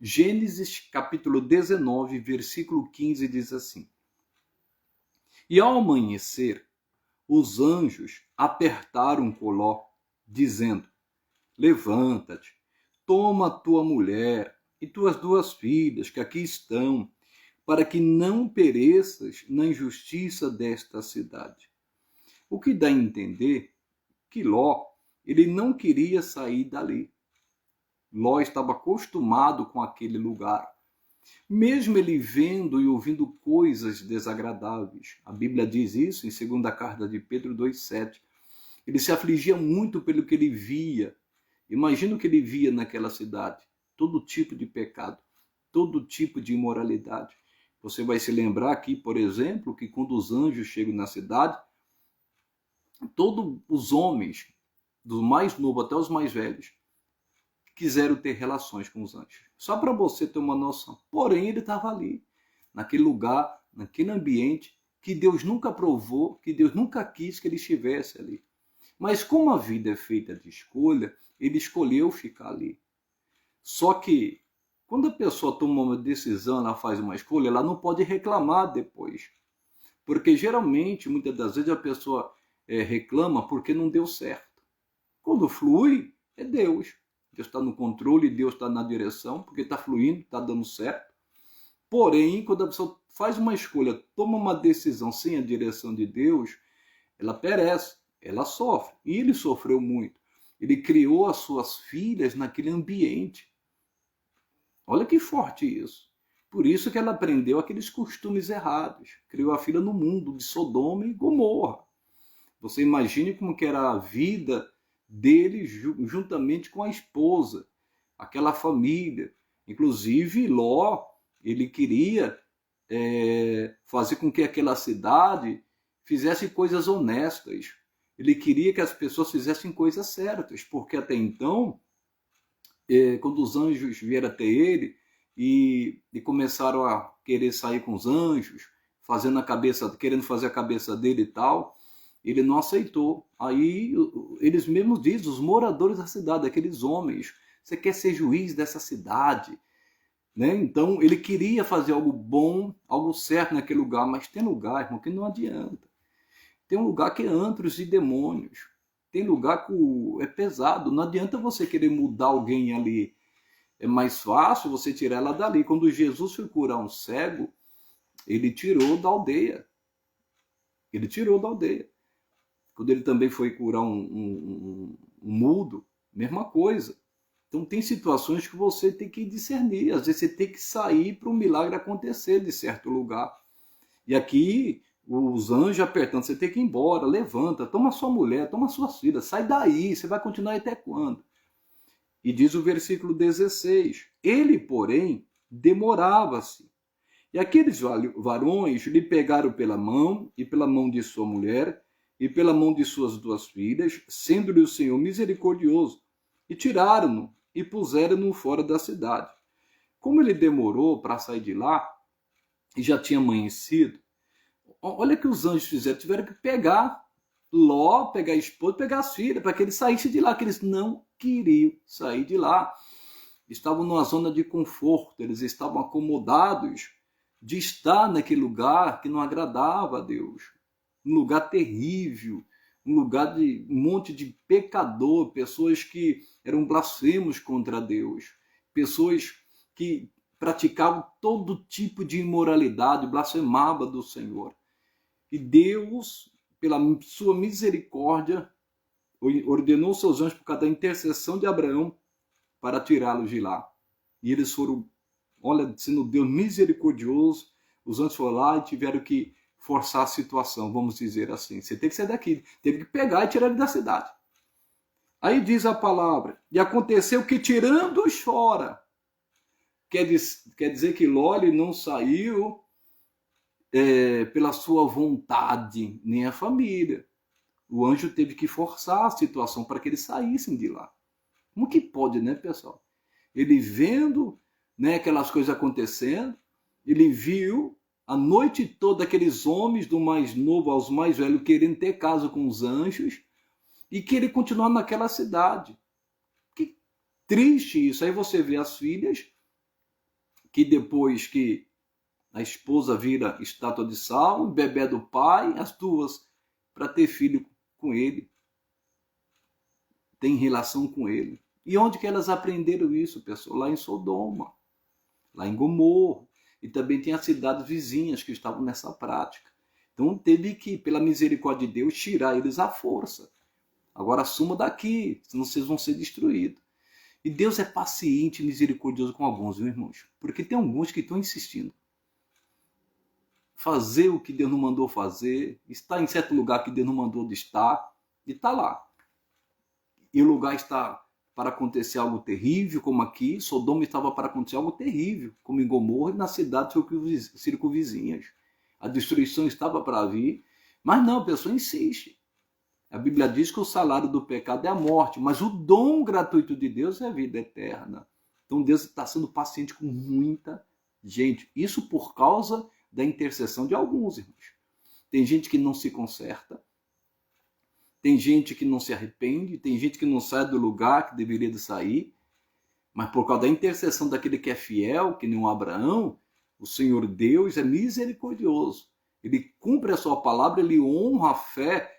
Gênesis capítulo 19, versículo 15 diz assim: E ao amanhecer, os anjos apertaram Ló, dizendo: Levanta-te, toma tua mulher e tuas 2 filhas que aqui estão, para que não pereças na injustiça desta cidade. O que dá a entender que Ló, ele não queria sair dali. Ló estava acostumado com aquele lugar. Mesmo ele vendo e ouvindo coisas desagradáveis. A Bíblia diz isso em 2ª carta de Pedro 2,7. Ele se afligia muito pelo que ele via. Imagina o que ele via naquela cidade. Todo tipo de pecado, todo tipo de imoralidade. Você vai se lembrar aqui, por exemplo, que quando os anjos chegam na cidade, todos os homens, do mais novo até os mais velhos, quiseram ter relações com os anjos. Só para você ter uma noção. Porém, ele estava ali, naquele lugar, naquele ambiente que Deus nunca aprovou, que Deus nunca quis que ele estivesse ali. Mas como a vida é feita de escolha, ele escolheu ficar ali. Só que, quando a pessoa toma uma decisão, ela faz uma escolha, ela não pode reclamar depois. Porque geralmente, muitas das vezes, a pessoa reclama porque não deu certo. Quando flui, é Deus. Deus está no controle, Deus está na direção, porque está fluindo, está dando certo. Porém, quando a pessoa faz uma escolha, toma uma decisão sem a direção de Deus, ela perece, ela sofre. E ele sofreu muito. Ele criou as suas filhas naquele ambiente. Olha que forte isso. Por isso que ela aprendeu aqueles costumes errados. Criou a filha no mundo de Sodoma e Gomorra. Você imagine como que era a vida dele juntamente com a esposa, aquela família. Inclusive, Ló, ele queria fazer com que aquela cidade fizesse coisas honestas. Ele queria que as pessoas fizessem coisas certas, porque até então, quando os anjos vieram até ele e começaram a querer sair com os anjos, querendo fazer a cabeça dele e tal, ele não aceitou. Aí eles mesmos dizem, os moradores da cidade, aqueles homens, você quer ser juiz dessa cidade? Né? Então ele queria fazer algo bom, algo certo naquele lugar, mas tem lugar, irmão, que não adianta. Tem um lugar que é antros e demônios. Tem lugar que é pesado. Não adianta você querer mudar alguém ali. É mais fácil você tirar ela dali. Quando Jesus foi curar um cego, ele tirou da aldeia. Ele tirou da aldeia. Quando ele também foi curar um mudo, mesma coisa. Então tem situações que você tem que discernir. Às vezes você tem que sair para um milagre acontecer de certo lugar. E aqui os anjos apertando, você tem que ir embora, levanta, toma sua mulher, toma suas filhas, sai daí, você vai continuar até quando? E diz o versículo 16, ele, porém, demorava-se. E aqueles varões lhe pegaram pela mão, e pela mão de sua mulher, e pela mão de suas 2 filhas, sendo-lhe o Senhor misericordioso, e tiraram-no, e puseram-no fora da cidade. Como ele demorou para sair de lá, e já tinha amanhecido, olha o que os anjos fizeram, tiveram que pegar Ló, pegar a esposa, pegar as filhas, para que ele saísse de lá, que eles não queriam sair de lá. Estavam numa zona de conforto, eles estavam acomodados de estar naquele lugar que não agradava a Deus. Um lugar terrível, um lugar de um monte de pecador, pessoas que eram blasfemos contra Deus, pessoas que praticavam todo tipo de imoralidade, blasfemavam do Senhor. E Deus, pela sua misericórdia, ordenou seus anjos por causa da intercessão de Abraão para tirá-los de lá. E eles foram, olha, sendo Deus misericordioso, os anjos foram lá e tiveram que forçar a situação, vamos dizer assim. Você tem que sair daqui, teve que pegar e tirar ele da cidade. Aí diz a palavra, e aconteceu que tirando-os fora, quer dizer que Ló não saiu pela sua vontade, nem a família. O anjo teve que forçar a situação para que eles saíssem de lá. Como que pode, né, pessoal? Ele vendo, né, aquelas coisas acontecendo, ele viu a noite toda aqueles homens, do mais novo aos mais velhos, querendo ter caso com os anjos e querer continuar naquela cidade. Que triste isso. Aí você vê as filhas que depois que a esposa vira estátua de sal, o bebê do pai, as duas, para ter filho com ele, tem relação com ele. E onde que elas aprenderam isso, pessoal? Lá em Sodoma, lá em Gomorra. E também tem as cidades vizinhas que estavam nessa prática. Então teve que, pela misericórdia de Deus, tirar eles à força. Agora suma daqui, senão vocês vão ser destruídos. E Deus é paciente e misericordioso com alguns, viu, irmãos? Porque tem alguns que estão insistindo. Fazer o que Deus não mandou fazer, estar em certo lugar que Deus não mandou de estar, e está lá. E o lugar está para acontecer algo terrível, como aqui, Sodoma estava para acontecer algo terrível, como em Gomorra e nas cidades circunvizinhas. A destruição estava para vir, mas não, a pessoa insiste. A Bíblia diz que o salário do pecado é a morte, mas o dom gratuito de Deus é a vida eterna. Então Deus está sendo paciente com muita gente. Isso por causa da intercessão de alguns, irmãos. Tem gente que não se conserta, tem gente que não se arrepende, tem gente que não sai do lugar que deveria de sair, mas por causa da intercessão daquele que é fiel, que nem o Abraão, o Senhor Deus é misericordioso. Ele cumpre a sua palavra, ele honra a fé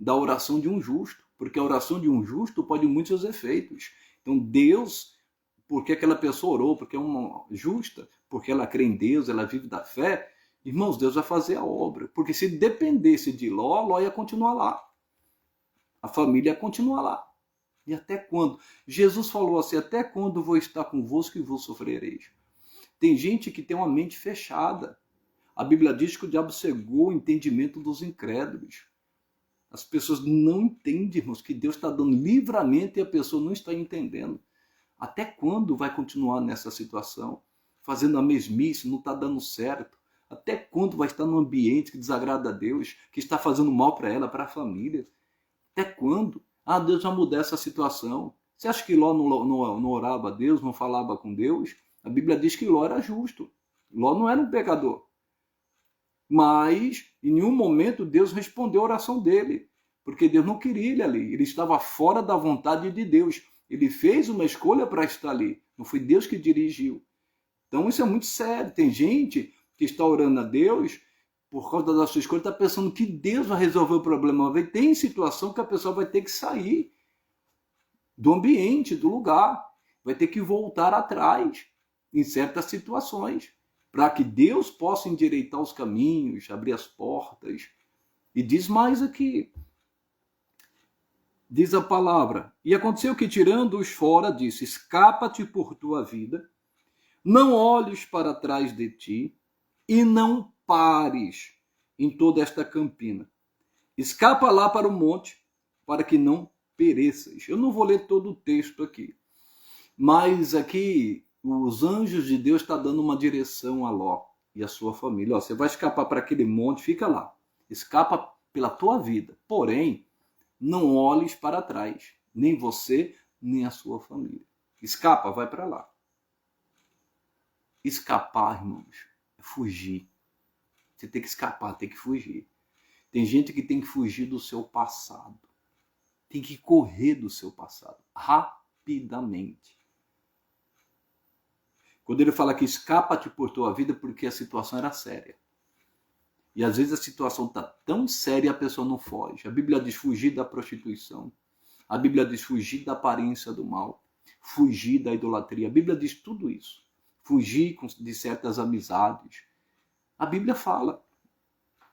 da oração de um justo, porque a oração de um justo pode muitos efeitos. Então Deus, porque aquela pessoa orou, porque é uma justa, porque ela crê em Deus, ela vive da fé, irmãos, Deus vai fazer a obra. Porque se dependesse de Ló ia continuar lá. A família ia continuar lá. E até quando? Jesus falou assim, até quando vou estar convosco e vos sofrereis? Tem gente que tem uma mente fechada. A Bíblia diz que o diabo cegou o entendimento dos incrédulos. As pessoas não entendem, irmãos, que Deus está dando livramento e a pessoa não está entendendo. Até quando vai continuar nessa situação? Fazendo a mesmice, não está dando certo. Até quando vai estar num ambiente que desagrada a Deus, que está fazendo mal para ela, para a família? Até quando? Ah, Deus vai mudar essa situação. Você acha que Ló não orava a Deus, não falava com Deus? A Bíblia diz que Ló era justo. Ló não era um pecador. Mas, em nenhum momento, Deus respondeu a oração dele. Porque Deus não queria ele ali. Ele estava fora da vontade de Deus. Ele fez uma escolha para estar ali. Não foi Deus que dirigiu. Então, isso é muito sério. Tem gente que está orando a Deus, por causa da sua escolha, está pensando que Deus vai resolver o problema. Tem situação que a pessoa vai ter que sair do ambiente, do lugar. Vai ter que voltar atrás em certas situações, para que Deus possa endireitar os caminhos, abrir as portas. E diz mais aqui. Diz a palavra, e aconteceu que, tirando-os fora, disse, escapa-te por tua vida, não olhes para trás de ti, e não pares em toda esta campina. Escapa lá para o monte, para que não pereças. Eu não vou ler todo o texto aqui, mas aqui os anjos de Deus estão dando uma direção a Ló e a sua família. Ó, você vai escapar para aquele monte, fica lá. Escapa pela tua vida. Porém, não olhes para trás. Nem você, nem a sua família. Escapa, vai para lá. Escapar, irmãos, é fugir. Você tem que escapar, tem que fugir. Tem gente que tem que fugir do seu passado. Tem que correr do seu passado. Rapidamente. Quando ele fala que escapa-te por tua vida, porque a situação era séria. E às vezes a situação está tão séria e a pessoa não foge. A Bíblia diz fugir da prostituição. A Bíblia diz fugir da aparência do mal. Fugir da idolatria. A Bíblia diz tudo isso. Fugir de certas amizades. A Bíblia fala.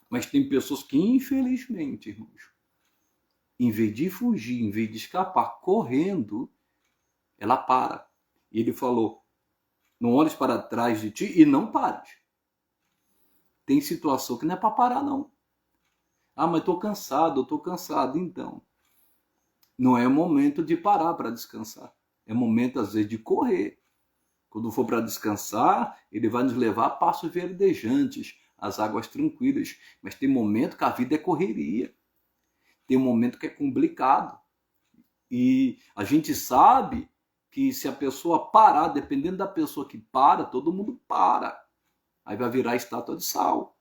Mas tem pessoas que, infelizmente, irmãos, em vez de fugir, em vez de escapar, correndo, ela para. E ele falou, não olhes para trás de ti e não pares. Tem situação que não é para parar, não. Ah, mas estou cansado, Então, não é momento de parar para descansar. É momento, às vezes, de correr. Quando for para descansar, ele vai nos levar a passos verdejantes, as águas tranquilas. Mas tem momento que a vida é correria. Tem momento que é complicado. E a gente sabe que se a pessoa parar, dependendo da pessoa que para, todo mundo para. Aí vai virar estátua de sal.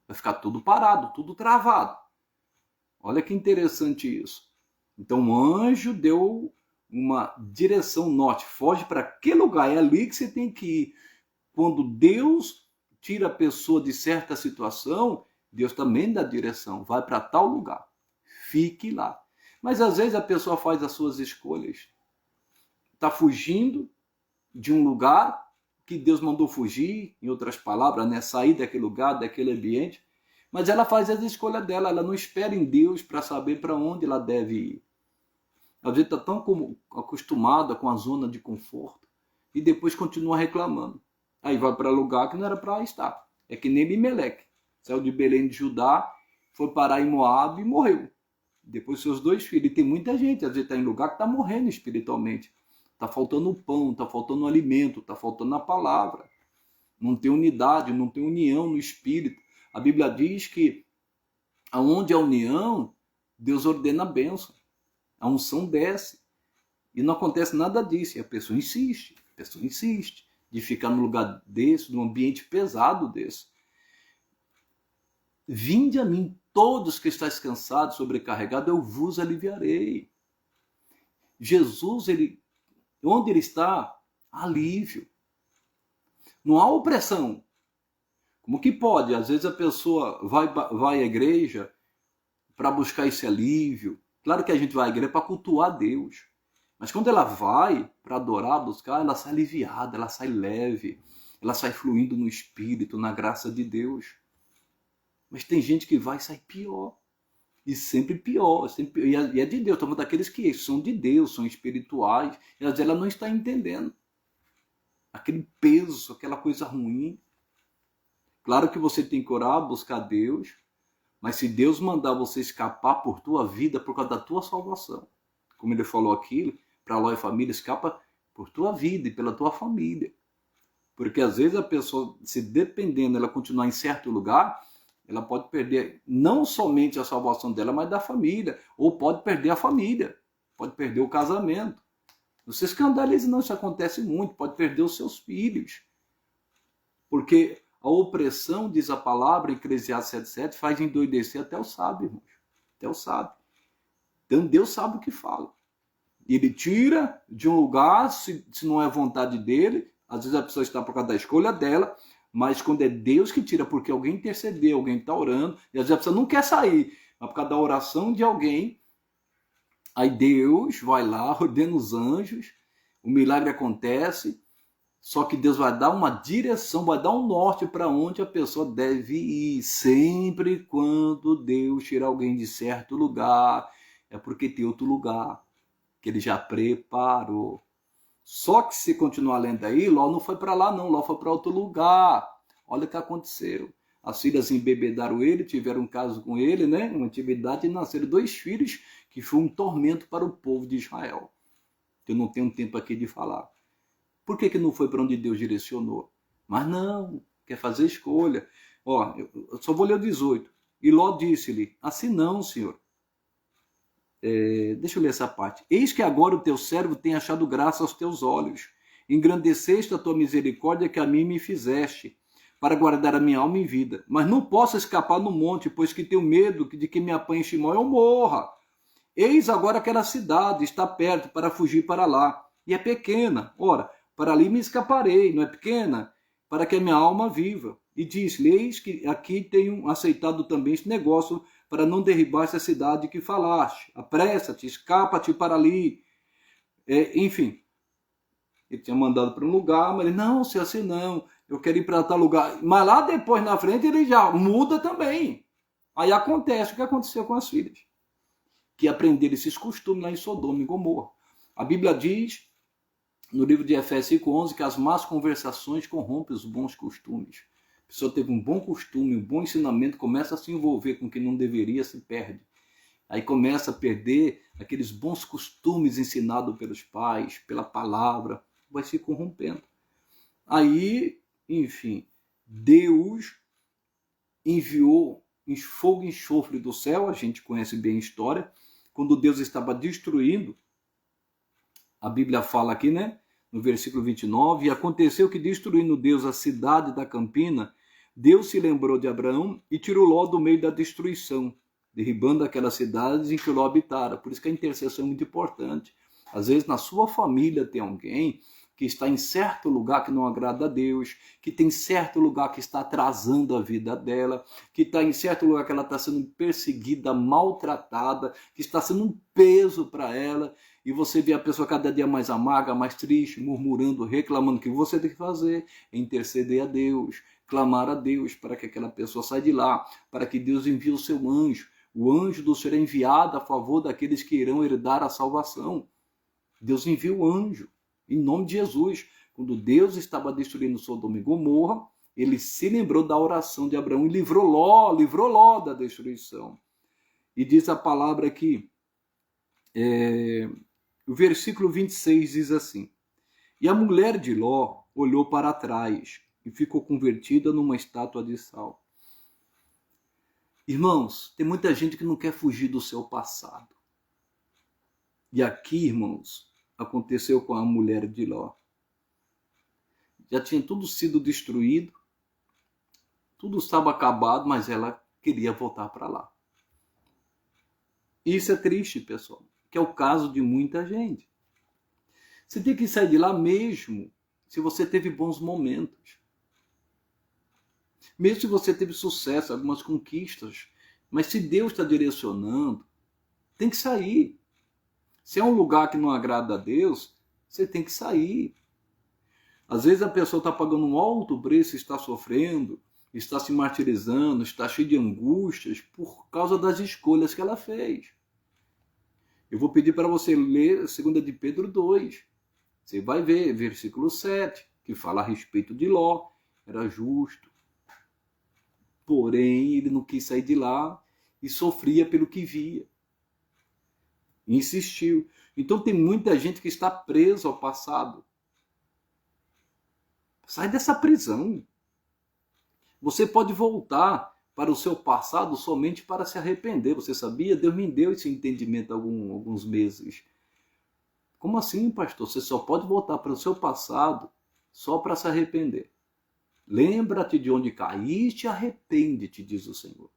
Vai ficar tudo parado, tudo travado. Olha que interessante isso. Então o anjo deu uma direção norte. Foge para aquele lugar, é ali que você tem que ir. quando Deus tira a pessoa de certa situação, Deus também dá direção. Vai para tal lugar. Fique lá. Mas às vezes a pessoa faz as suas escolhas. Está fugindo de um lugar que Deus mandou fugir, em outras palavras, né? Sair daquele lugar, daquele ambiente. Mas ela faz as escolhas dela, ela não espera em Deus para saber para onde ela deve ir. Às vezes está tão acostumada com a zona de conforto e depois continua reclamando. Aí vai para lugar que não era para estar. É que nem Elimeleque. Saiu de Belém de Judá, foi parar em Moabe e morreu. Depois seus 2 filhos. E tem muita gente, às vezes está em lugar que está morrendo espiritualmente. Está faltando pão, está faltando alimento, está faltando a palavra. Não tem unidade, não tem união no espírito. A Bíblia diz que aonde há união, Deus ordena a bênção. A unção desce. E não acontece nada disso. E a pessoa insiste de ficar num lugar desse, num ambiente pesado desse. Vinde a mim, todos que estáis cansados, sobrecarregados, eu vos aliviarei. Jesus, onde ele está? Alívio. Não há opressão. Como que pode? Às vezes a pessoa vai à igreja para buscar esse alívio. Claro que a gente vai à igreja para cultuar Deus. Mas quando ela vai para adorar, buscar, ela sai aliviada, ela sai leve, ela sai fluindo no Espírito, na graça de Deus. Mas tem gente que vai e sai pior. E sempre pior. E é de Deus. Estamos daqueles que são de Deus, são espirituais. E às vezes ela não está entendendo. Aquele peso, aquela coisa ruim. Claro que você tem que orar, buscar Deus. Mas se Deus mandar você escapar por tua vida, por causa da tua salvação, como ele falou aqui, para Ló e família, escapa por tua vida e pela tua família. Porque às vezes a pessoa, se dependendo, ela continuar em certo lugar, ela pode perder não somente a salvação dela, mas da família. Ou pode perder a família, pode perder o casamento. Não se escandalize, não, isso acontece muito, pode perder os seus filhos. Porque a opressão, diz a palavra, Eclesiastes 7,7, faz endoidecer até o sábio, irmãos. Até o sábio. Então Deus sabe o que fala. Ele tira de um lugar, se não é vontade dele, às vezes a pessoa está por causa da escolha dela, mas quando é Deus que tira, porque alguém intercedeu, alguém está orando, e às vezes a pessoa não quer sair, mas por causa da oração de alguém, aí Deus vai lá, ordena os anjos, o milagre acontece, só que Deus vai dar uma direção, vai dar um norte para onde a pessoa deve ir. Sempre quando Deus tira alguém de certo lugar, é porque tem outro lugar que ele já preparou. Só que se continuar lendo aí, Ló não foi para lá não, Ló foi para outro lugar. Olha o que aconteceu. As filhas embebedaram ele, tiveram um caso com ele, né? Uma intimidade, e nasceram 2 filhos, que foi um tormento para o povo de Israel. Eu não tenho tempo aqui de falar. Por que não foi para onde Deus direcionou? Mas não, quer fazer escolha. Ó, eu só vou ler o 18. E Ló disse-lhe, assim não, senhor. Deixa eu ler essa parte. Eis que agora o teu servo tem achado graça aos teus olhos. Engrandeceste a tua misericórdia que a mim me fizeste, para guardar a minha alma em vida. Mas não posso escapar no monte, pois que tenho medo de que me apanhe Shimó e eu morra. Eis agora aquela cidade, está perto, para fugir para lá. E é pequena. Ora, para ali me escaparei, não é pequena? Para que a minha alma viva. E disse-lhe, eis que aqui tenho aceitado também este negócio, para não derribar essa cidade que falaste. Apressa-te, escapa-te para ali. Enfim, ele tinha mandado para um lugar, mas ele, não, se assim não, eu quero ir para tal lugar. Mas lá depois, na frente, ele já muda também. Aí acontece o que aconteceu com as filhas, que aprenderam esses costumes lá em Sodoma e Gomorra. A Bíblia diz, no livro de Efésios 5,11, que as más conversações corrompem os bons costumes. A pessoa teve um bom costume, um bom ensinamento, começa a se envolver com quem não deveria, se perde. Aí começa a perder aqueles bons costumes ensinados pelos pais, pela palavra, vai se corrompendo. Aí, enfim, Deus enviou fogo e enxofre do céu, a gente conhece bem a história, quando Deus estava destruindo, a Bíblia fala aqui, né, no versículo 29, e aconteceu que destruindo Deus a cidade da campina, Deus se lembrou de Abraão e tirou Ló do meio da destruição, derribando aquelas cidades em que Ló habitara. Por isso que a intercessão é muito importante. Às vezes na sua família tem alguém que está em certo lugar que não agrada a Deus, que tem certo lugar que está atrasando a vida dela, que está em certo lugar que ela está sendo perseguida, maltratada, que está sendo um peso para ela, e você vê a pessoa cada dia mais amarga, mais triste, murmurando, reclamando. O que você tem que fazer é interceder a Deus, clamar a Deus para que aquela pessoa saia de lá, para que Deus envie o seu anjo. O anjo do Senhor é enviado a favor daqueles que irão herdar a salvação. Deus envia o anjo, em nome de Jesus. Quando Deus estava destruindo Sodoma e Gomorra, ele se lembrou da oração de Abraão e livrou Ló da destruição. E diz a palavra aqui, o versículo 26 diz assim: e a mulher de Ló olhou para trás e ficou convertida numa estátua de sal. Irmãos, tem muita gente que não quer fugir do seu passado. E aqui, irmãos, aconteceu com a mulher de Ló. Já tinha tudo sido destruído, tudo estava acabado, mas ela queria voltar para lá. Isso é triste, pessoal, que é o caso de muita gente. Você tem que sair de lá mesmo se você teve bons momentos. Mesmo se você teve sucesso, algumas conquistas. Mas se Deus está direcionando, tem que sair. Se é um lugar que não agrada a Deus, você tem que sair. Às vezes a pessoa está pagando um alto preço, está sofrendo, está se martirizando, está cheio de angústias por causa das escolhas que ela fez. Eu vou pedir para você ler 2 de Pedro 2. Você vai ver, versículo 7, que fala a respeito de Ló. Era justo. Porém, ele não quis sair de lá e sofria pelo que via. Insistiu. Então tem muita gente que está preso ao passado. Sai dessa prisão. Você pode voltar para o seu passado somente para se arrepender. Você sabia? Deus me deu esse entendimento há alguns meses. Como assim, pastor? Você só pode voltar para o seu passado só para se arrepender. Lembra-te de onde caíste e arrepende-te, diz o Senhor.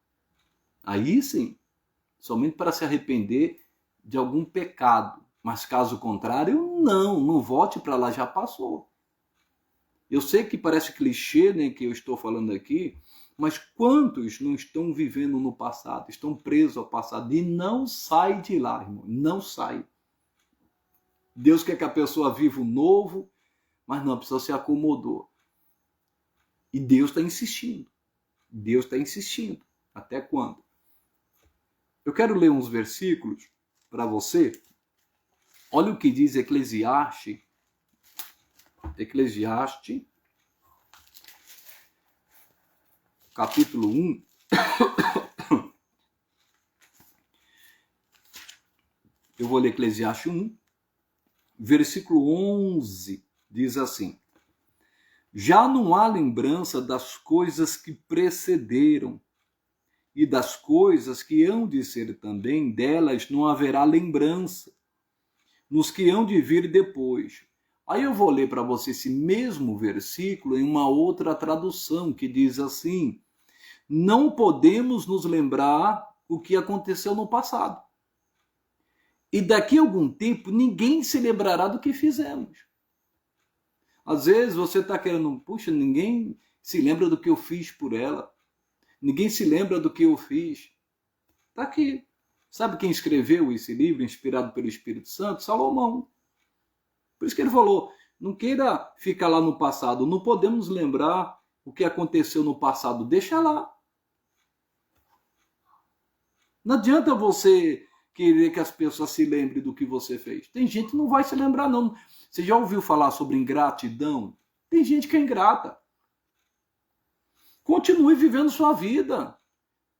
Aí sim, somente para se arrepender de algum pecado. Mas caso contrário, não volte para lá, já passou. Eu sei que parece clichê, né, que eu estou falando aqui, mas quantos não estão vivendo no passado, estão presos ao passado e não saem de lá, irmão, não saem. Deus quer que a pessoa viva o novo, mas não, a pessoa se acomodou. E Deus está insistindo. Deus está insistindo. Até quando? Eu quero ler uns versículos para você. Olha o que diz Eclesiastes. Eclesiastes, capítulo 1. Eu vou ler Eclesiastes 1, versículo 11. Diz assim: já não há lembrança das coisas que precederam, e das coisas que hão de ser também, delas não haverá lembrança, nos que hão de vir depois. Aí eu vou ler para você esse mesmo versículo em uma outra tradução, que diz assim: não podemos nos lembrar o que aconteceu no passado. E daqui a algum tempo ninguém se lembrará do que fizemos. Às vezes você está querendo, puxa, ninguém se lembra do que eu fiz por ela. Ninguém se lembra do que eu fiz. Está aqui. Sabe quem escreveu esse livro, inspirado pelo Espírito Santo? Salomão. Por isso que ele falou, não queira ficar lá no passado. Não podemos lembrar o que aconteceu no passado. Deixa lá. Não adianta você querer que as pessoas se lembrem do que você fez. Tem gente que não vai se lembrar, não. Você já ouviu falar sobre ingratidão? Tem gente que é ingrata. Continue vivendo sua vida.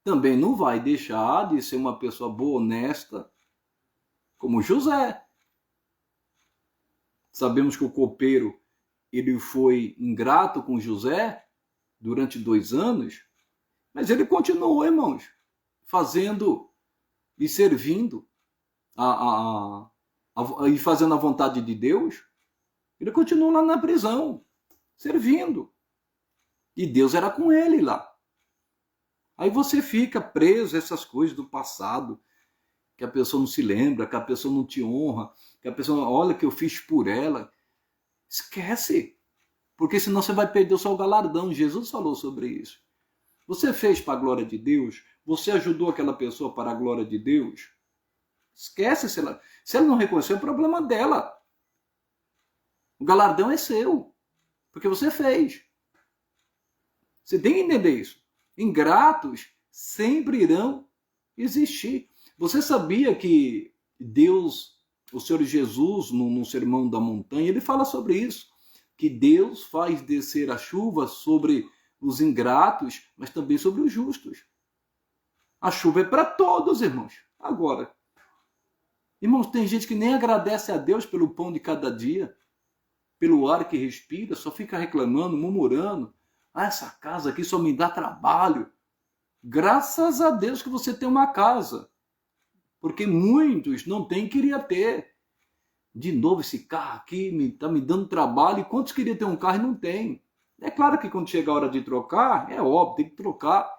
Também não vai deixar de ser uma pessoa boa, honesta, como José. Sabemos que o copeiro ele foi ingrato com José durante 2 anos, mas ele continuou, irmãos, fazendo e servindo e fazendo a vontade de Deus. Ele continuou lá na prisão, servindo. E Deus era com ele lá. Aí você fica preso a essas coisas do passado, que a pessoa não se lembra, que a pessoa não te honra, que a pessoa olha que eu fiz por ela. Esquece. Porque senão você vai perder o seu galardão. Jesus falou sobre isso. Você fez para a glória de Deus? Você ajudou aquela pessoa para a glória de Deus? Esquece. Se ela não reconheceu, é o problema dela. O galardão é seu. Porque você fez. Você tem que entender isso. Ingratos sempre irão existir. Você sabia que Deus, o Senhor Jesus, no Sermão da Montanha, ele fala sobre isso. Que Deus faz descer a chuva sobre os ingratos, mas também sobre os justos. A chuva é para todos, irmãos. Agora, irmãos, tem gente que nem agradece a Deus pelo pão de cada dia, pelo ar que respira, só fica reclamando, murmurando. Ah, essa casa aqui só me dá trabalho. Graças a Deus que você tem uma casa. Porque muitos não têm, queria ter. De novo, esse carro aqui está me dando trabalho. E quantos queriam ter um carro e não tem? É claro que quando chega a hora de trocar, é óbvio, tem que trocar.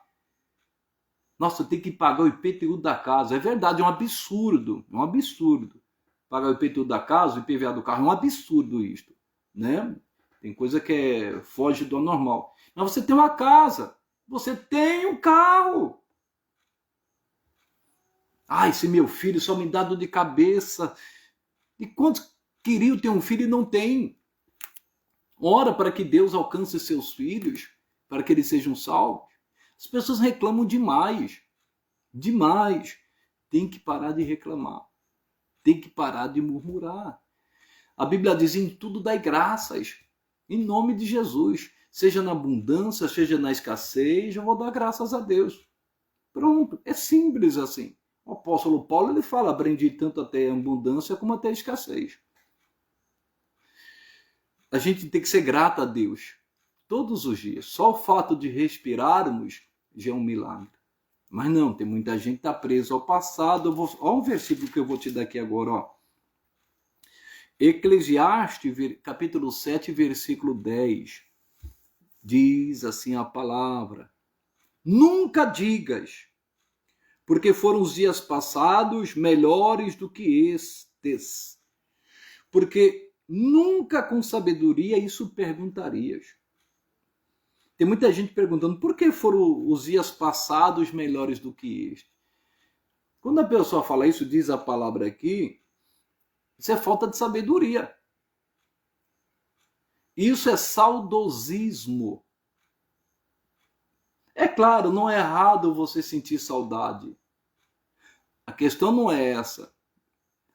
Nossa, tem que pagar o IPTU da casa. É verdade, é um absurdo. É um absurdo. Pagar o IPTU da casa, o IPVA do carro, é um absurdo isto. Né? Tem coisa que foge do normal. Mas você tem uma casa. Você tem um carro. Ah, esse meu filho só me dá dor de cabeça. E quantos queriam ter um filho e não tem? Ora para que Deus alcance seus filhos, para que eles sejam salvos. As pessoas reclamam demais. Demais. Tem que parar de reclamar. Tem que parar de murmurar. A Bíblia diz: em tudo dai graças. Em nome de Jesus. Seja na abundância, seja na escassez, eu vou dar graças a Deus. Pronto. É simples assim. O apóstolo Paulo ele fala: aprendi tanto até a abundância como até a escassez. A gente tem que ser grato a Deus todos os dias. Só o fato de respirarmos já é um milagre. Mas não, tem muita gente que está presa ao passado. Olha um versículo que eu vou te dar aqui agora. Ó. Eclesiastes, capítulo 7, versículo 10. Diz assim a palavra: nunca digas, porque foram os dias passados melhores do que estes. Porque nunca com sabedoria isso perguntarias. Tem muita gente perguntando por que foram os dias passados melhores do que este. Quando a pessoa fala isso, diz a palavra aqui, isso é falta de sabedoria. Isso é saudosismo. É claro, não é errado você sentir saudade. A questão não é essa.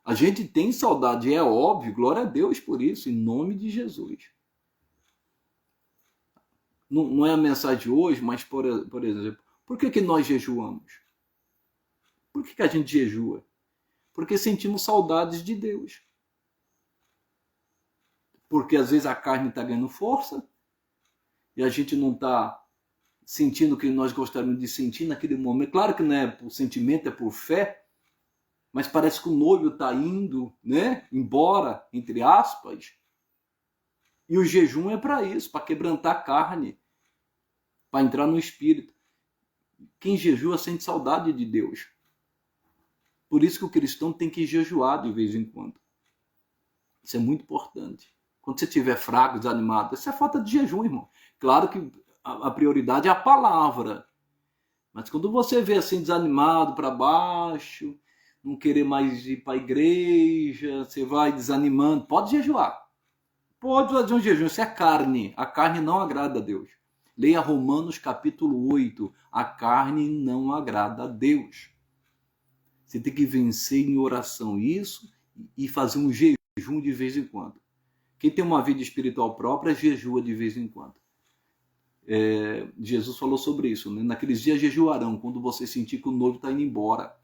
A gente tem saudade, é óbvio, glória a Deus por isso, em nome de Jesus. Não é a mensagem de hoje, mas, por exemplo, por que nós jejuamos? Por que a gente jejua? Porque sentimos saudades de Deus. Porque às vezes a carne está ganhando força e a gente não está sentindo o que nós gostaríamos de sentir naquele momento. Claro que não é por sentimento, é por fé, mas parece que o noivo está indo, né, embora, entre aspas. E o jejum é para isso, para quebrantar a carne, para entrar no espírito. Quem jejua sente saudade de Deus. Por isso que o cristão tem que jejuar de vez em quando. Isso é muito importante. Quando você estiver fraco, desanimado, isso é falta de jejum, irmão. Claro que a prioridade é a palavra. Mas quando você vê assim desanimado para baixo, não querer mais ir para a igreja, você vai desanimando, pode jejuar. Pode fazer um jejum, isso é carne. A carne não agrada a Deus. Leia Romanos capítulo 8. A carne não agrada a Deus. Você tem que vencer em oração isso e fazer um jejum de vez em quando. Quem tem uma vida espiritual própria, jejua de vez em quando. Jesus falou sobre isso, né? Naqueles dias jejuarão, quando você sentir que o noivo está indo embora.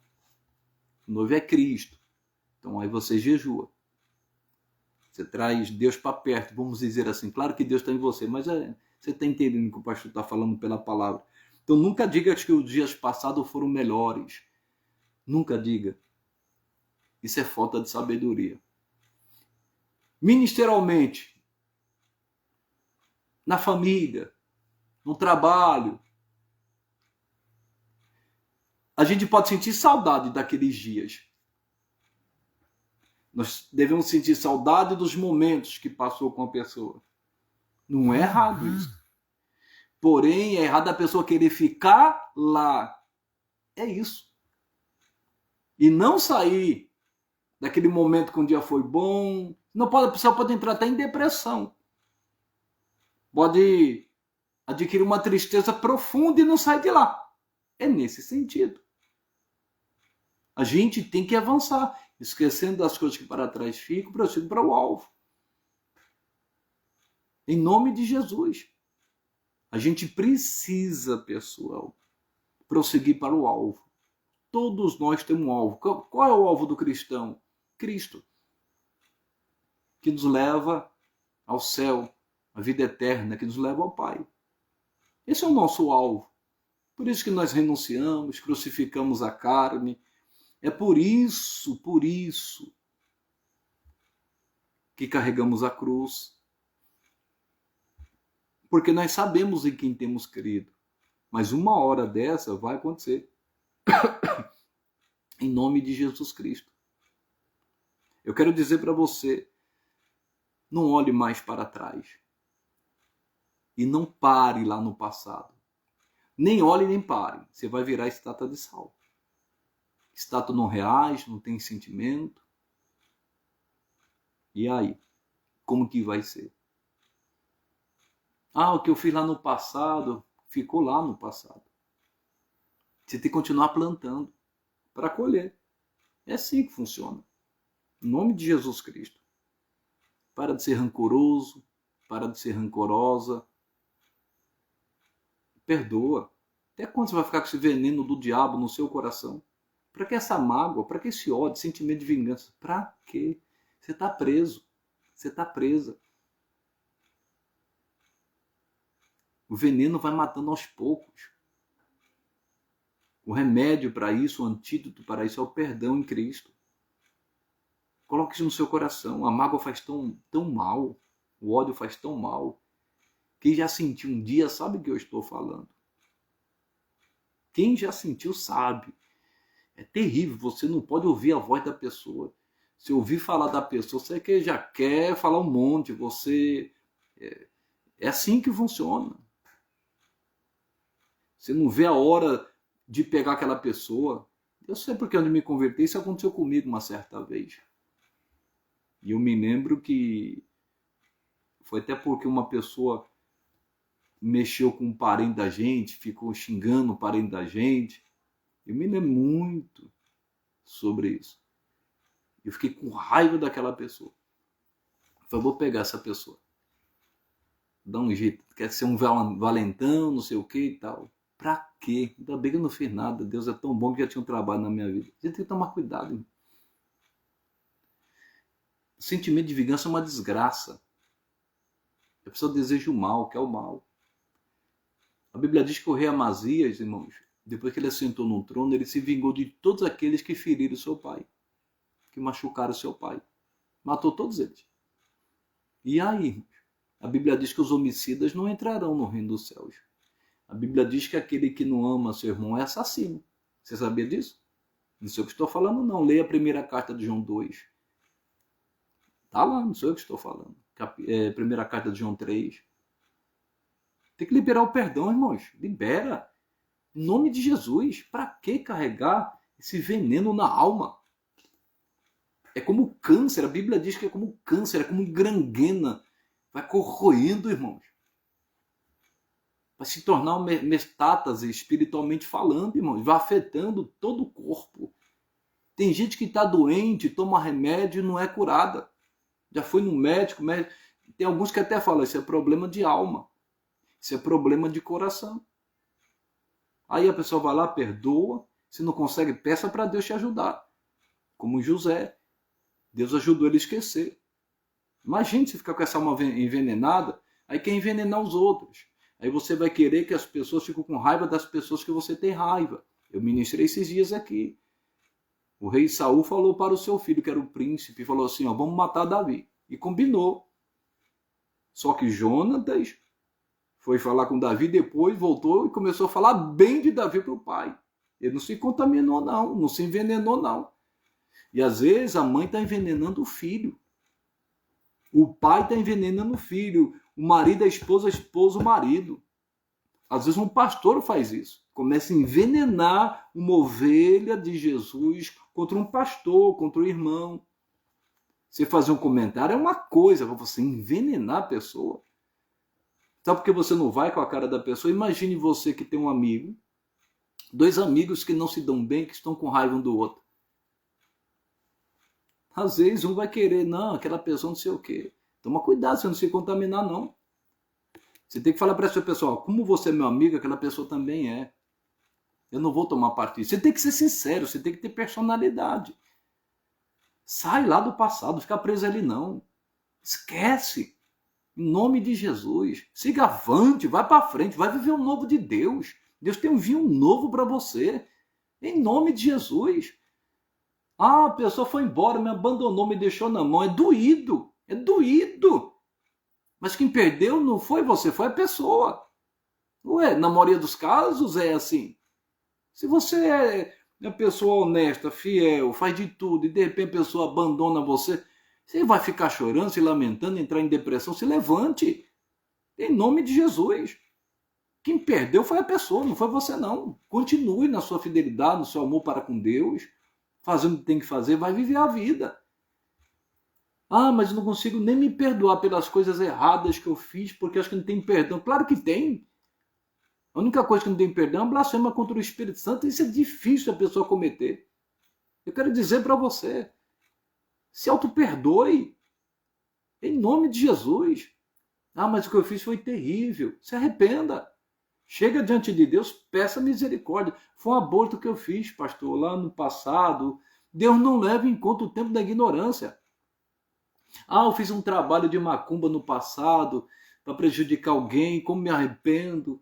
O noivo é Cristo. Então aí você jejua. Você traz Deus para perto, vamos dizer assim. Claro que Deus está em você, mas você está entendendo o que o pastor está falando pela palavra. Então nunca diga que os dias passados foram melhores. Nunca diga. Isso é falta de sabedoria. Ministerialmente, na família, no trabalho, a gente pode sentir saudade daqueles dias. Nós devemos sentir saudade dos momentos que passou com a pessoa. Não é errado isso. Porém, é errado a pessoa querer ficar lá. É isso. E não sair daquele momento que um dia foi bom. Não pode, a pessoa pode entrar até em depressão. Pode adquirir uma tristeza profunda e não sair de lá. É nesse sentido. A gente tem que avançar, esquecendo das coisas que para trás ficam, prossigo para o alvo. Em nome de Jesus. A gente precisa, pessoal, prosseguir para o alvo. Todos nós temos um alvo. Qual é o alvo do cristão? Cristo. Que nos leva ao céu, à vida eterna, que nos leva ao Pai. Esse é o nosso alvo. Por isso que nós renunciamos, crucificamos a carne. É por isso que carregamos a cruz. Porque nós sabemos em quem temos crido. Mas uma hora dessa vai acontecer. Em nome de Jesus Cristo. Eu quero dizer para você, não olhe mais para trás. E não pare lá no passado. Nem olhe nem pare. Você vai virar estátua de sal. Estátua não reage, não tem sentimento. E aí? Como que vai ser? O que eu fiz lá no passado, ficou lá no passado. Você tem que continuar plantando para colher. É assim que funciona. Em nome de Jesus Cristo. Para de ser rancoroso, para de ser rancorosa. Perdoa. Até quando você vai ficar com esse veneno do diabo no seu coração? Para que essa mágoa? Para que esse ódio, sentimento de vingança? Para quê? Você está preso. Você está presa. O veneno vai matando aos poucos. O remédio para isso, o antídoto para isso é o perdão em Cristo. Coloque isso no seu coração. A mágoa faz tão mal. O ódio faz tão mal. Quem já sentiu um dia sabe o que eu estou falando. Quem já sentiu sabe. É terrível. Você não pode ouvir a voz da pessoa. Se ouvir falar da pessoa, você que já quer falar um monte. Você é assim que funciona. Você não vê a hora de pegar aquela pessoa. Eu sei porque eu me converti. Isso aconteceu comigo uma certa vez. E eu me lembro que foi até porque uma pessoa mexeu com um parente da gente, ficou xingando o parente da gente. Eu me lembro muito sobre isso. Eu fiquei com raiva daquela pessoa. Eu falei, vou pegar essa pessoa. Dá um jeito. Quer ser um valentão, não sei o que e tal. Pra quê? Ainda bem que eu não fiz nada. Deus é tão bom que já tinha um trabalho na minha vida. A gente tem que tomar cuidado. Irmão. O sentimento de vingança é uma desgraça. A pessoa deseja o mal, quer o mal. A Bíblia diz que o rei Amazias, irmãos, depois que ele assentou no trono, ele se vingou de todos aqueles que feriram seu pai, que machucaram seu pai. Matou todos eles. E aí, irmãos, a Bíblia diz que os homicidas não entrarão no reino dos céus. A Bíblia diz que aquele que não ama seu irmão é assassino. Você sabia disso? Não sei o que estou falando, não. Leia a primeira carta de João 2. Está lá, não sei o que estou falando. Primeira carta de João 3. Tem que liberar o perdão, irmãos. Libera. Em nome de Jesus. Para que carregar esse veneno na alma? É como câncer. A Bíblia diz que é como câncer, é como gangrena. Vai corroendo, irmãos. Vai se tornar uma metástase espiritualmente falando, irmãos. Vai afetando todo o corpo. Tem gente que está doente, toma remédio e não é curada. Já foi no médico. Tem alguns que até falam, isso é problema de alma. Isso é problema de coração. Aí a pessoa vai lá, perdoa. Se não consegue, peça para Deus te ajudar. Como José. Deus ajudou ele a esquecer. Imagine se ficar com essa alma envenenada, aí quer envenenar os outros. Aí você vai querer que as pessoas fiquem com raiva das pessoas que você tem raiva. Eu ministrei esses dias aqui. O rei Saul falou para o seu filho, que era o príncipe, falou assim, vamos matar Davi. E combinou. Só que Jonatas foi falar com Davi, depois voltou e começou a falar bem de Davi para o pai. Ele não se contaminou não, não se envenenou não. E às vezes a mãe está envenenando o filho. O pai está envenenando o filho. O marido, a esposa o marido. Às vezes um pastor faz isso. Começa a envenenar uma ovelha de Jesus contra um pastor, contra o irmão. Você fazer um comentário é uma coisa, você envenenar a pessoa. Sabe por que você não vai com a cara da pessoa? Imagine você que tem um amigo, dois amigos que não se dão bem, que estão com raiva um do outro. Às vezes um vai querer, não, aquela pessoa não sei o quê. Toma cuidado, você não se contaminar, não. Você tem que falar para essa pessoa, como você é meu amigo, aquela pessoa também é. Eu não vou tomar partido. Você tem que ser sincero, você tem que ter personalidade. Sai lá do passado, fica preso ali não. Esquece. Em nome de Jesus. Siga avante, vai para frente, vai viver o novo de Deus. Deus tem um vinho novo para você. Em nome de Jesus. Ah, a pessoa foi embora, me abandonou, me deixou na mão. É doído. É doído. Mas quem perdeu não foi você, foi a pessoa. Ué, na maioria dos casos é assim. Se você é uma pessoa honesta, fiel, faz de tudo e de repente a pessoa abandona você, você vai ficar chorando, se lamentando, entrar em depressão, se levante. Em nome de Jesus. Quem perdeu foi a pessoa, não foi você não. Continue na sua fidelidade, no seu amor para com Deus, fazendo o que tem que fazer, vai viver a vida. Ah, mas eu não consigo nem me perdoar pelas coisas erradas que eu fiz, porque acho que não tem perdão. Claro que tem. A única coisa que não tem perdão é blasfema contra o Espírito Santo. Isso é difícil a pessoa cometer. Eu quero dizer para você, se auto-perdoe. Em nome de Jesus. Ah, mas o que eu fiz foi terrível. Se arrependa. Chega diante de Deus, peça misericórdia. Foi um aborto que eu fiz, pastor, lá no passado. Deus não leva em conta o tempo da ignorância. Ah, eu fiz um trabalho de macumba no passado para prejudicar alguém, como me arrependo.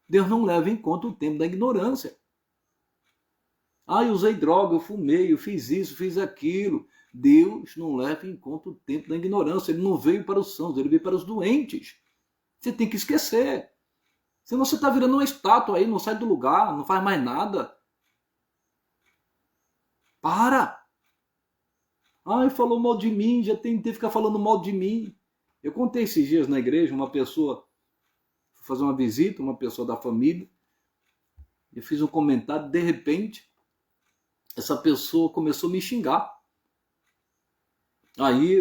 Deus não leva em conta o tempo da ignorância. Ah, eu usei droga, eu fumei, eu fiz isso, fiz aquilo. Deus não leva em conta o tempo da ignorância. Ele não veio para os sãos, ele veio para os doentes. Você tem que esquecer. Senão você está virando uma estátua aí, não sai do lugar, não faz mais nada. Para! Ai, falou mal de mim, já tentei ficar falando mal de mim. Eu contei esses dias na igreja, uma pessoa foi fazer uma visita, uma pessoa da família. Eu fiz um comentário, de repente, essa pessoa começou a me xingar. Aí,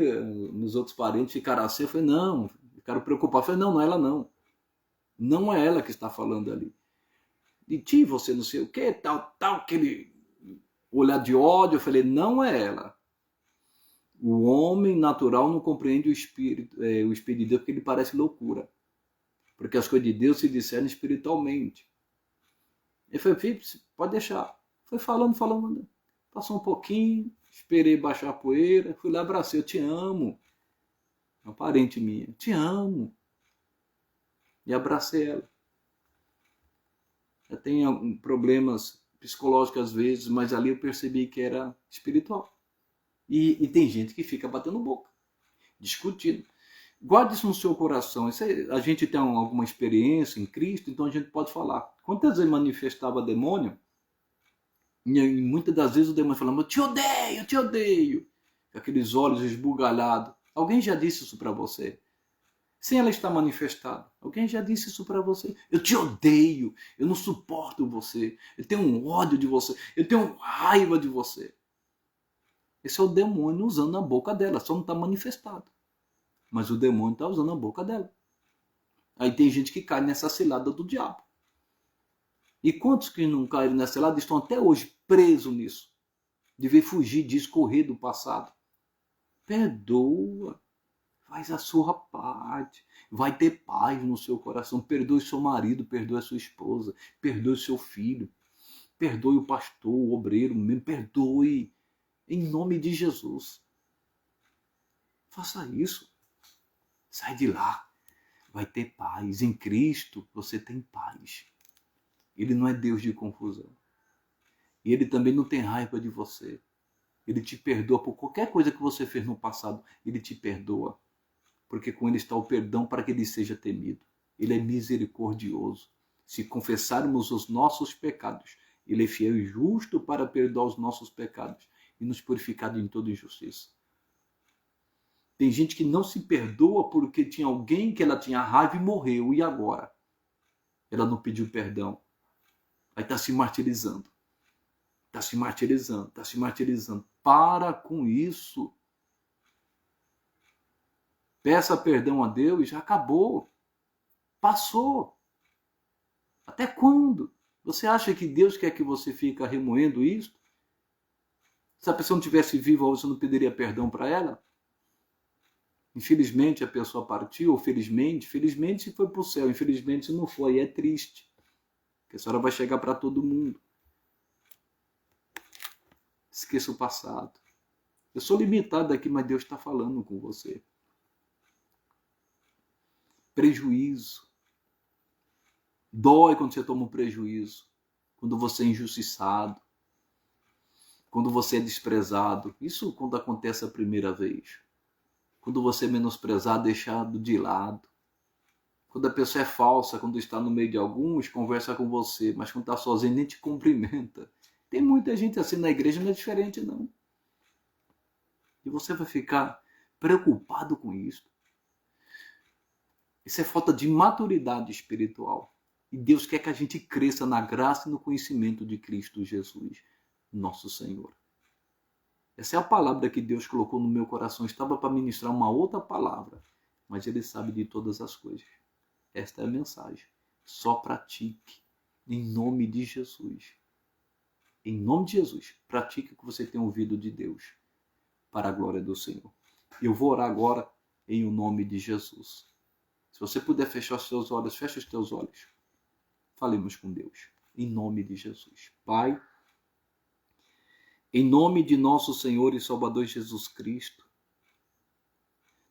meus outros parentes ficaram assim, eu falei, não, ficaram preocupados. Eu falei, não, não é ela não. Não é ela que está falando ali. De ti, você não sei o que, tal, aquele olhar de ódio. Eu falei, não é ela. O homem natural não compreende o espírito de Deus porque ele parece loucura. Porque as coisas de Deus se discernem espiritualmente. Ele falou, filho, pode deixar. Foi falando. Passou um pouquinho, esperei baixar a poeira, fui lá, abracei, eu te amo. Uma parente minha, te amo. E abracei ela. Eu tenho problemas psicológicos às vezes, mas ali eu percebi que era espiritual. E tem gente que fica batendo boca, discutindo. Guarde isso no seu coração. A gente tem alguma experiência em Cristo, então a gente pode falar. Quantas vezes manifestava demônio, e muitas das vezes o demônio falava, eu te odeio. Com aqueles olhos esbugalhados. Alguém já disse isso para você? Sem ela estar manifestada. Alguém já disse isso para você? Eu te odeio, eu não suporto você, eu tenho um ódio de você, eu tenho raiva de você. Esse é o demônio usando a boca dela, só não está manifestado. Mas o demônio está usando a boca dela. Aí tem gente que cai nessa cilada do diabo. E quantos que não caíram nessa cilada estão até hoje presos nisso? Devem fugir disso, correr do passado. Perdoa. Faz a sua parte. Vai ter paz no seu coração. Perdoe seu marido, perdoe a sua esposa, perdoe seu filho. Perdoe o pastor, o obreiro, mesmo. Perdoe. Em nome de Jesus. Faça isso. Sai de lá. Vai ter paz. Em Cristo você tem paz. Ele não é Deus de confusão. E ele também não tem raiva de você. Ele te perdoa por qualquer coisa que você fez no passado. Ele te perdoa. Porque com ele está o perdão para que ele seja temido. Ele é misericordioso. Se confessarmos os nossos pecados, ele é fiel e justo para perdoar os nossos pecados e nos purificar de toda injustiça. Tem gente que não se perdoa porque tinha alguém que ela tinha raiva e morreu, e agora? Ela não pediu perdão. Aí está se martirizando. Está se martirizando, está se martirizando. Para com isso. Peça perdão a Deus, já acabou. Passou. Até quando? Você acha que Deus quer que você fique remoendo isso? Se a pessoa não estivesse viva, você não pediria perdão para ela? Infelizmente a pessoa partiu, ou felizmente foi para o céu, infelizmente não foi, é triste. Porque a senhora vai chegar para todo mundo. Esqueça o passado. Eu sou limitado aqui, mas Deus está falando com você. Prejuízo. Dói quando você toma um prejuízo. Quando você é injustiçado. Quando você é desprezado. Isso quando acontece a primeira vez. Quando você é menosprezado, deixado de lado. Quando a pessoa é falsa, quando está no meio de alguns, conversa com você, mas quando está sozinho nem te cumprimenta. Tem muita gente assim na igreja, não é diferente não. E você vai ficar preocupado com isso. Isso é falta de maturidade espiritual. E Deus quer que a gente cresça na graça e no conhecimento de Cristo Jesus, nosso Senhor. Essa é a palavra que Deus colocou no meu coração. Estava para ministrar uma outra palavra, mas Ele sabe de todas as coisas. Esta é a mensagem. Só pratique, em nome de Jesus. Em nome de Jesus, pratique o que você tem ouvido de Deus, para a glória do Senhor. Eu vou orar agora em o nome de Jesus. Se você puder fechar os seus olhos, feche os teus olhos. Falemos com Deus. Em nome de Jesus. Pai, em nome de nosso Senhor e Salvador Jesus Cristo,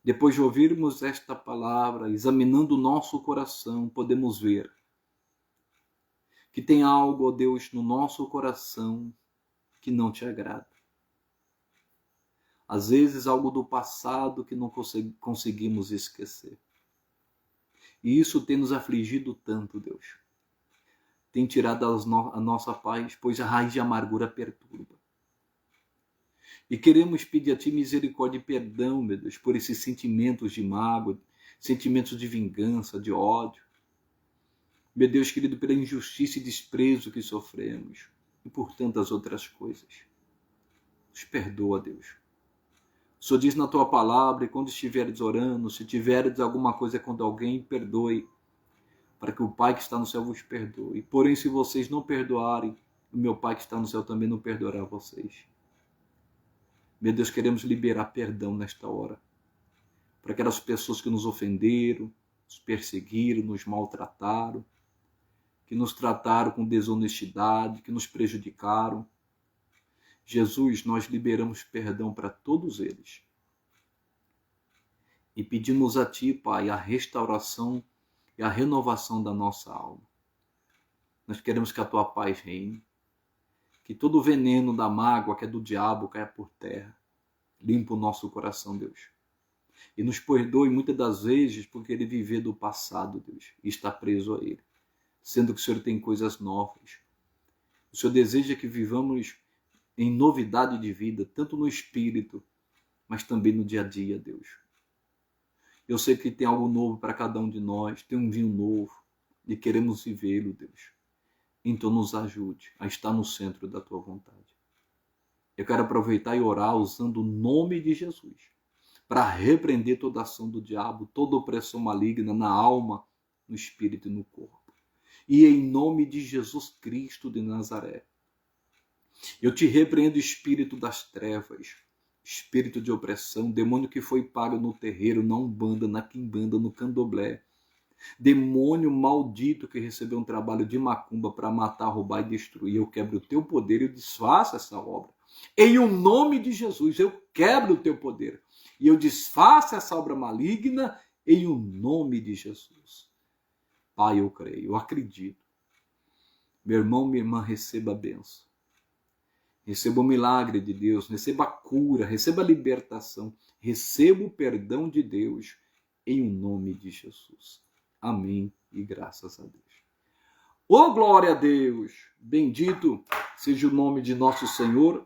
depois de ouvirmos esta palavra, examinando o nosso coração, podemos ver que tem algo, ó Deus, no nosso coração que não te agrada. Às vezes algo do passado que não conseguimos esquecer. E isso tem nos afligido tanto, Deus. Tem tirado a nossa paz, pois a raiz de amargura perturba. E queremos pedir a Ti misericórdia e perdão, meu Deus, por esses sentimentos de mágoa, sentimentos de vingança, de ódio. Meu Deus querido, pela injustiça e desprezo que sofremos e por tantas outras coisas. Nos perdoa, Deus. O Senhor diz na Tua palavra, e quando estiveres orando, se tiveres alguma coisa contra alguém, perdoe, para que o Pai que está no céu vos perdoe. Porém, se vocês não perdoarem, o meu Pai que está no céu também não perdoará vocês. Meu Deus, queremos liberar perdão nesta hora. Para aquelas pessoas que nos ofenderam, nos perseguiram, nos maltrataram, que nos trataram com desonestidade, que nos prejudicaram. Jesus, nós liberamos perdão para todos eles. E pedimos a Ti, Pai, a restauração e a renovação da nossa alma. Nós queremos que a Tua paz reine. Que todo o veneno da mágoa, que é do diabo, caia por terra. Limpa o nosso coração, Deus. E nos perdoe muitas das vezes porque ele vive do passado, Deus, e está preso a ele. Sendo que o Senhor tem coisas novas. O Senhor deseja que vivamos em novidade de vida, tanto no espírito, mas também no dia a dia, Deus. Eu sei que tem algo novo para cada um de nós, tem um vinho novo, e queremos vivê-lo, Deus. Então nos ajude a estar no centro da Tua vontade. Eu quero aproveitar e orar usando o nome de Jesus, para repreender toda ação do diabo, toda opressão maligna na alma, no espírito e no corpo. E em nome de Jesus Cristo de Nazaré, eu te repreendo, espírito das trevas, espírito de opressão, demônio que foi pago no terreiro, na umbanda, na quimbanda, no candomblé, demônio maldito que recebeu um trabalho de macumba para matar, roubar e destruir. Eu quebro o teu poder e eu desfaço essa obra. Em o nome de Jesus, eu quebro o teu poder e eu desfaço essa obra maligna em o nome de Jesus. Pai, eu creio, eu acredito. Meu irmão, minha irmã, receba a bênção. Receba o milagre de Deus, receba a cura, receba a libertação, receba o perdão de Deus em o nome de Jesus. Amém e graças a Deus. Oh, glória a Deus! Bendito seja o nome de nosso Senhor